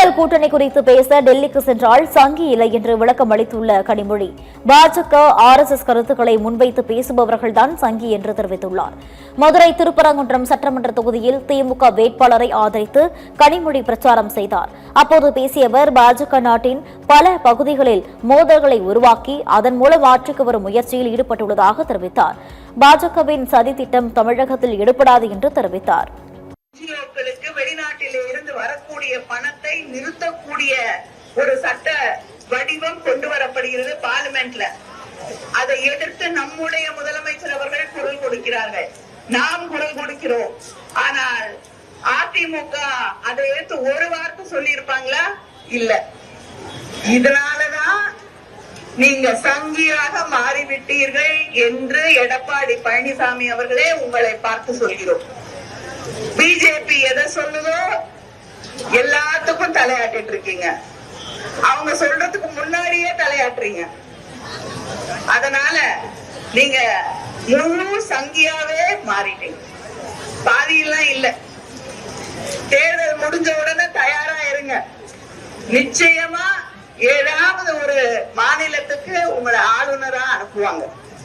ஊழல் கூட்டணி குறித்து பேச டெல்லிக்கு சென்றால் சங்கி இல்லை என்று விளக்கம் அளித்துள்ள கனிமொழி, பாஜக RSS கருத்துக்களை முன்வைத்து பேசுபவர்கள்தான் சங்கி என்று தெரிவித்துள்ளார். மதுரை திருப்பரங்குன்றம் சட்டமன்ற தொகுதியில் திமுக வேட்பாளரை ஆதரித்து கனிமொழி பிரச்சாரம் செய்தார். அப்போது பேசிய அவர், பாஜக நாட்டின் பல பகுதிகளில் மோதல்களை உருவாக்கி அதன் மூலம் ஆட்சிக்கு வரும் முயற்சியில் ஈடுபட்டுள்ளதாக தெரிவித்தார். பாஜகவின் சதி திட்டம் தமிழகத்தில் ஈடுபடாது என்று தெரிவித்தார். வெளிநாட்டில் இருந்து வரக்கூடிய பணத்தை நிறுத்தக்கூடிய ஒரு சட்ட வடிவம் கொண்டு வரப்படுகிறது பார்லிமெண்ட்ல. அதை எதிர்த்து நம்முடைய முதலமைச்சர் அவர்கள் குரல் கொடுக்கிறார்கள், நாம் குரல் கொடுக்கிறோம். ஆனால் அதிமுக அதை எடுத்து ஒரு வார்த்தை சொல்லி இருப்பாங்களா? இல்ல. இதனாலதான் நீங்க சங்கியாக மாறிவிட்டீர்கள் என்று எடப்பாடி பழனிசாமி அவர்களே உங்களை பார்த்து சொல்கிறோம். பிஜேபி எதை சொல்லுதோ எல்லாத்துக்கும் தலையாட்டிட்டு இருக்கீங்க. அவங்க சொல்றதுக்கு முன்னாடியே தலையாட்டுறீங்க. அதனால நீங்க முழு சங்கியாவே மாறிட்டீங்க. பாதியெல்லாம் இல்ல. தேர்தல் முடிஞ்ச உடனே தயாரா இருங்க. நிச்சயமா ஏதாவது ஒரு மாநிலத்துக்கு உங்களை ஆளுநரா அனுப்புவாங்க.